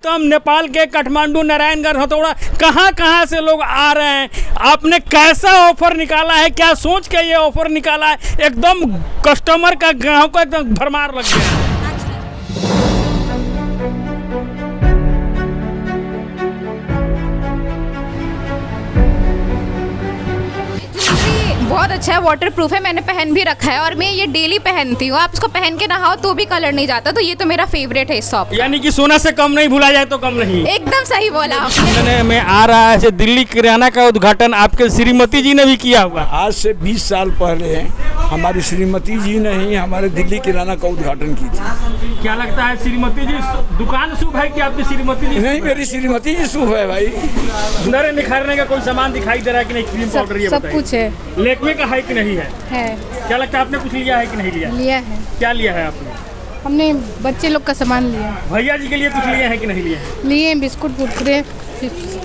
एकदम नेपाल के काठमांडू, नारायणगढ़, हथौड़ा, कहाँ कहाँ से लोग आ रहे हैं। आपने कैसा ऑफर निकाला है, क्या सोच के ये ऑफर निकाला है? एकदम कस्टमर का, ग्राहक का एकदम भरमार लग गया है। बहुत अच्छा है, वाटर प्रूफ है, मैंने पहन भी रखा है और मैं ये डेली पहनती हूँ। आप इसको पहन के नहाओ तो भी कलर नहीं जाता, तो ये तो मेरा फेवरेट है इस शॉप। यानी कि सोना से कम नहीं, भुला जाए तो कम नहीं। एकदम सही बोला। में आ रहा है दिल्ली किराना का उद्घाटन आपके श्रीमती जी ने भी किया हुआ। आज से 20 साल पहले हमारी श्रीमती जी ने ही हमारे दिल्ली किराना का उद्घाटन की थी। क्या लगता है श्रीमती जी दुकान शुभ है कि आपकी श्रीमती जी? नहीं, मेरी श्रीमती जी शुभ है भाई। सुंदर निखारने का कोई सामान दिखाई दे रहा है कि नहीं? क्रीम पाउडर, ये सब कुछ है। लेकमे का है कि नहीं है? है। क्या लगता है आपने कुछ लिया है कि नहीं लिया? लिया है। क्या लिया है आपने? हमने बच्चे लोग का सामान लिया। भैया जी के लिए कुछ लिए हैं कि नहीं लिए? लिए बिस्कुट, कुरकुरे, चिप्स।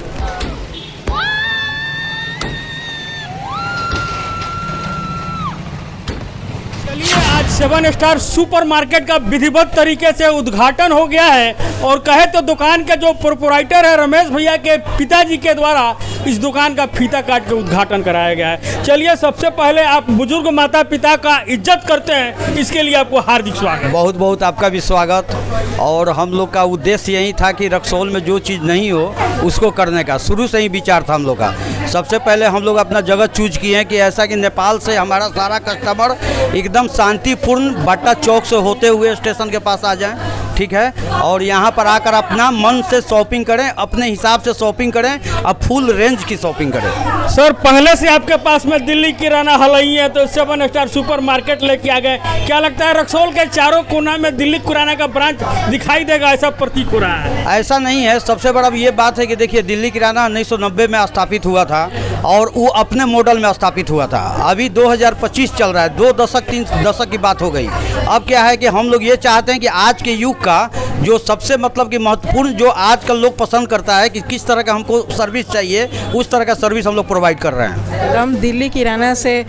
आज 7 स्टार सुपर मार्केट का विधिवत तरीके से उद्घाटन हो गया है और कहे तो दुकान के जो प्रोपराइटर है रमेश भैया के पिताजी के द्वारा इस दुकान का फीता काट के उद्घाटन कराया गया है। चलिए सबसे पहले आप बुजुर्ग माता पिता का इज्जत करते हैं, इसके लिए आपको हार्दिक स्वागत। बहुत बहुत आपका भी स्वागत। और हम लोग का उद्देश्य यही था कि रक्सौल में जो चीज़ नहीं हो उसको करने का शुरू से ही विचार था हम लोग का। सबसे पहले हम लोग अपना जगह चूज किए हैं कि ऐसा कि नेपाल से हमारा सारा कस्टमर एकदम शांतिपूर्ण बाटा चौक से होते हुए स्टेशन के पास आ जाएं, ठीक है, और यहाँ पर आकर अपना मन से शॉपिंग करें, अपने हिसाब से शॉपिंग करें, अब फुल रेंज की शॉपिंग करें। सर पहले से आपके पास में दिल्ली किराना हलई है तो 7 स्टार सुपर मार्केट लेके आ गए। क्या लगता है रक्सौल के चारों कोना में दिल्ली किराना का ब्रांच दिखाई देगा, ऐसा प्रतीक हो रहा है? ऐसा नहीं है। सबसे बड़ा ये बात है कि देखिए दिल्ली किराना 1990 में स्थापित हुआ था और वो अपने मॉडल में स्थापित हुआ था। अभी 2025 चल रहा है, 2 दशक 3 दशक की बात हो गई। अब क्या है कि हम लोग ये चाहते हैं कि आज के युग का जो सबसे मतलब कि महत्वपूर्ण जो आजकल लोग पसंद करता है कि किस तरह का हमको सर्विस चाहिए, उस तरह का सर्विस हम लोग प्रोवाइड कर रहे हैं। हम दिल्ली किराना से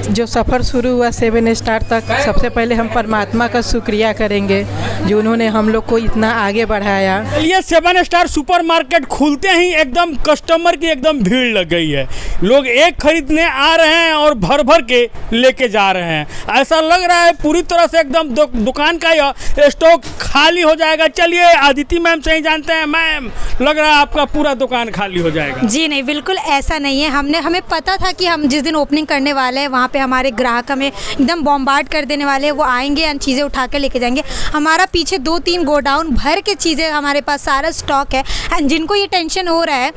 जो सफ़र शुरू हुआ 7 स्टार तक, सबसे पहले हम परमात्मा का शुक्रिया करेंगे जो उन्होंने हम लोग को इतना आगे बढ़ाया। ये 7 स्टार सुपर मार्केट खुलते ही एकदम कस्टमर की एकदम भीड़ लग गई है। लोग एक खरीदने आ रहे हैं और भर भर के लेके जा रहे हैं। ऐसा लग रहा है पूरी तरह से एकदम दुकान का यह स्टॉक खाली हो जाएगा। चलिए आदिति मैम से ही जानते हैं। मैम, लग रहा है आपका पूरा दुकान खाली हो जाएगा? जी नहीं, बिल्कुल ऐसा नहीं है। हमें पता था कि हम जिस दिन ओपनिंग करने वाले हैं वहाँ पे हमारे ग्राहक हमें एकदम बॉम्बार्ड कर देने वाले हैं। वो आएंगे एंड चीज़ें उठा के लेके जाएंगे। हमारा पीछे 2-3 गोडाउन भर के चीज़ें हमारे पास सारा स्टॉक है। एंड जिनको ये टेंशन हो रहा है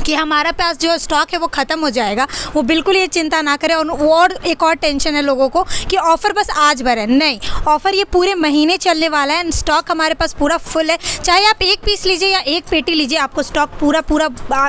कि हमारा पास जो स्टॉक है वो ख़त्म हो जाएगा, वो बिल्कुल ये चिंता ना करें। और एक और टेंशन है लोगों को कि ऑफ़र बस आज भर है, नहीं, ऑफ़र ये पूरे महीने चलने वाला है। स्टॉक हमारे पास पूरा फुल है। चाहे आप 1 पीस लीजिए या 1 पेटी लीजिए, आपको स्टॉक पूरा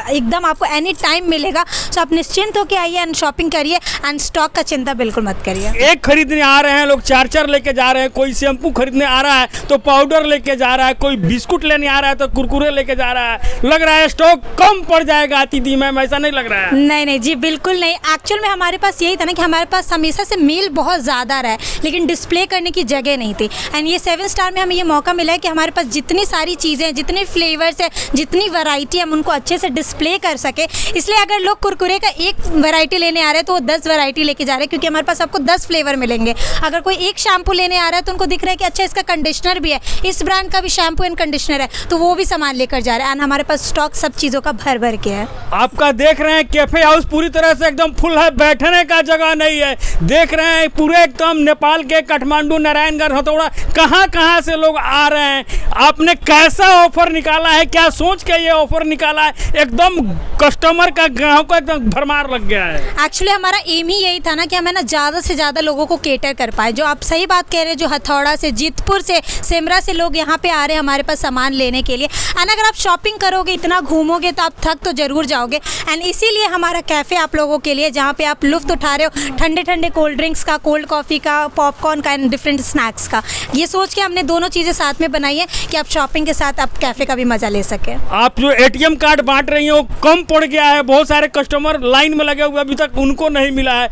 एकदम आपको एनी टाइम मिलेगा। तो आप निश्चिंत होकर आइए एंड शॉपिंग करिए एंड स्टॉक का चिंता बिल्कुल मत करिए। एक खरीदने आ रहे हैं लोग, 4-4 लेके जा रहे हैं। कोई शैम्पू खरीदने आ रहा है तो पाउडर लेके जा रहा है, कोई बिस्कुट लेने आ रहा है तो कुरकुरे लेके जा रहा है। लग रहा है स्टॉक कम पड़ जाएगा आती मैम, ऐसा नहीं लग रहा है? नहीं जी, बिल्कुल नहीं। एक्चुअल में हमारे पास यही था ना कि हमारे पास हमेशा से मेल बहुत ज़्यादा रहा है, लेकिन डिस्प्ले करने की जगह नहीं थी। एंड ये 7 स्टार में हमें ये मौका मिला है कि हमारे पास जितनी सारी चीज़ें हैं, जितने फ्लेवर्स हैं, जितनी वैरायटी, हम उनको अच्छे से डिस्प्ले कर सके। इसलिए अगर लोग कुरकुरे का 1 वैरायटी लेने आ रहे हैं तो वो 10 वैरायटी लेके जा रहे हैं, क्योंकि हमारे पास आपको 10 फ्लेवर मिलेंगे। अगर कोई 1 शैम्पू लेने आ रहा है तो उनको दिख रहा है कि अच्छा इसका कंडीशनर भी है, इस ब्रांड का भी शैम्पू एंड कंडीशनर है, तो वो भी सामान लेकर जा रहे हैं। एंड हमारे पास स्टॉक सब चीज़ों का भर भर के है। आपका देख रहे हैं कैफे हाउस पूरी तरह से एकदम फुल है, बैठने का जगह नहीं है। देख रहे हैं पूरे एकदम नेपाल के काठमांडू, नारायणगढ़, हथौड़ा, कहाँ कहाँ से लोग आ रहे हैं। आपने कैसा ऑफर निकाला है, क्या सोच के ये ऑफर निकाला है? एकदम कस्टमर का, ग्राहक का एकदम भरमार लग गया है। एक्चुअली हमारा एम ही यही था ना कि हमें ना ज़्यादा से ज़्यादा लोगों को केटर कर पाए। जो आप सही बात कह रहे हैं, जो हथौड़ा से, जीतपुर से, सिमरा से लोग यहाँ पे आ रहे हैं हमारे पास सामान लेने के लिए। एंड अगर आप शॉपिंग करोगे, इतना घूमोगे तो आप थक तो ज़रूर जाओगे। एंड इसीलिए हमारा कैफ़े आप लोगों के लिए, जहाँ पे आप लुत्फ़ उठा रहे हो ठंडे ठंडे कोल्ड ड्रिंक्स का, कोल्ड कॉफ़ी का, पॉपकॉर्न का एंड डिफरेंट स्नैक्स का। ये सोच के हमने दोनों चीज़ें साथ में बनाई है कि आप शॉपिंग के साथ आप कैफ़े का भी मज़ा ले सकें। आप जो ATM कार्ड बांट रही हैं वो कम पड़ गया है, बहुत सारे कस्टमर लाइन में लगे हुए अभी तक उनको नहीं मिला है।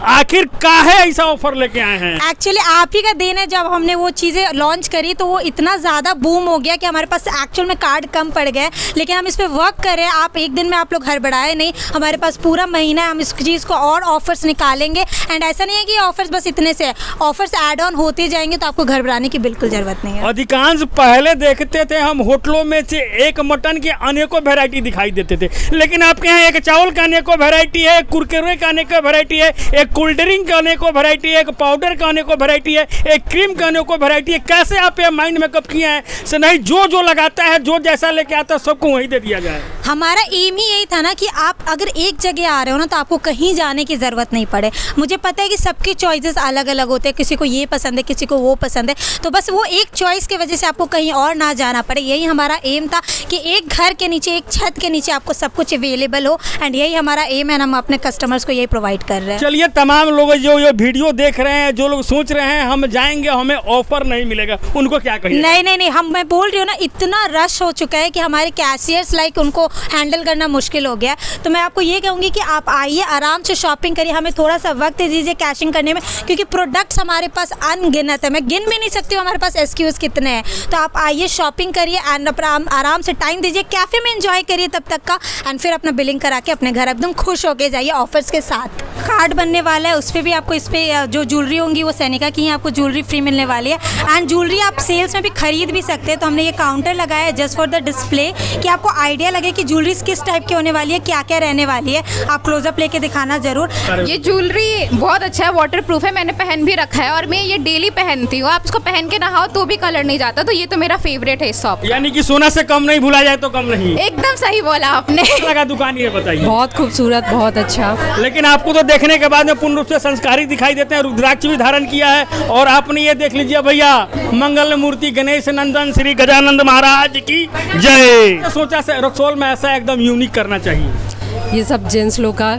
आखिर काहे ऐसा ऑफर लेके आए हैं? एक्चुअली आप ही का देन है, जब हमने वो चीज़ें लॉन्च करी तो वो इतना ज़्यादा बूम हो गया कि हमारे पास एक्चुअल में कार्ड कम पड़ गए, लेकिन हम इस पर वर्क कर रहे हैं। आप एक दिन में आप लोग हड़बड़ाए नहीं, हमारे पास पूरा महीना है, हम इस चीज़ को और ऑफर्स निकालेंगे। एंड ऐसा नहीं है कि ऑफर्स बस इतने से है, ऑफर्स ऐड ऑन होते जाएंगे, तो आपको घबराने की बिल्कुल ज़रूरत नहीं है। अधिकांश पहले देखते थे हम होटलों में से एक मटन की अनेकों वैरायटी दिखाई देते थे, लेकिन आपके यहाँ एक चावल का अनेकों वैरायटी है, एक कुरकुरे का अनेकों वैरायटी है, एक कोल्ड ड्रिंक का अनेकों वैरायटी है, एक पाउडर का अनेकों वैरायटी है, एक क्रीम का अनेकों वैरायटी है। कैसे आप ये माइंड मेकअप किए हैं से नहीं जो लगाता है, जो जैसा लेके आता है सबको वही दे दिया जाए? हमारा एम ही यही था ना कि आप अगर एक जगह आ रहे हो ना तो आपको कहीं जाने की ज़रूरत नहीं पड़े। मुझे पता है कि सबके चॉइसेस अलग अलग होते हैं, किसी को ये पसंद है, किसी को वो पसंद है, तो बस वो एक चॉइस की वजह से आपको कहीं और ना जाना पड़े। यही हमारा एम था कि एक घर के नीचे, एक छत के नीचे आपको सब कुछ अवेलेबल हो, एंड यही हमारा एम है, हम अपने कस्टमर्स को यही प्रोवाइड कर रहे हैं। चलिए, तमाम लोग जो ये वीडियो देख रहे हैं, जो लोग सोच रहे हैं हम जाएंगे हमें ऑफर नहीं मिलेगा, उनको क्या कहिए? नहीं, मैं बोल रही हूँ ना, इतना रश हो चुका है कि हमारे कैशियर्स उनको हैंडल करना मुश्किल हो गया। तो मैं आपको ये कहूँगी कि आप आइए, आराम से शॉपिंग करिए, हमें थोड़ा सा वक्त दीजिए कैशिंग करने में, क्योंकि प्रोडक्ट्स हमारे पास अनगिनत है, मैं गिन भी नहीं सकती हूँ हमारे पास SKUs कितने हैं। तो आप आइए, शॉपिंग करिए एंड आराम से टाइम दीजिए, कैफ़े में एंजॉय करिए तब तक का, एंड फिर अपना बिलिंग करा के अपने घर एकदम खुश होके जाइए ऑफर्स के साथ। कार्ड बनने वाला है, उस पर भी आपको, इस पर जो ज्वेलरी होंगी वो सैनिका की ही आपको ज्वेलरी फ्री मिलने वाली है, एंड ज्वेलरी आप सेल्स में भी खरीद भी सकते हैं। तो हमने ये काउंटर लगाया है जस्ट फॉर द डिस्प्ले, कि आपको आइडिया लगे कि ज्वेलरी किस टाइप की होने वाली है, क्या क्या रहने वाली है। आप क्लोजअप लेके दिखाना जरूर। ये ज्वेलरी बहुत अच्छा है, वाटर प्रूफ है, मैंने पहन भी रखा है और मैं ये डेली पहनती हूँ। आप इसको पहन के नहाओ तो भी कलर नहीं जाता, तो ये तो मेरा फेवरेट है इस शॉप। यानी कि सोना से कम नहीं, भुला जाए तो कम नहीं। एकदम सही बोला आपने। लगा दुकान, ये बताइए। बहुत खूबसूरत, बहुत अच्छा। लेकिन आपको तो देखने के बाद में पूर्ण रूप से संस्कारी दिखाई देते हैं, रुद्राक्ष भी धारण किया है, और आपने ये देख लीजिए भैया, मंगल मूर्ति गणेश नंदन श्री गजानंद महाराज की जय। सोचा से रक्सौल में ऐसा एकदम यूनिक करना चाहिए। ये सब जेंट्स लोग का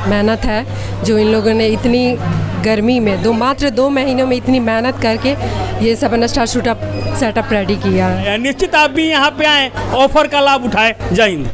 मेहनत है, जो इन लोगों ने इतनी गर्मी में मात्र 2 महीनों में इतनी मेहनत करके ये 7 स्टार सेटअप रेडी किया है। निश्चित आप भी यहाँ पे आए, ऑफर का लाभ उठाए। जय हिंद।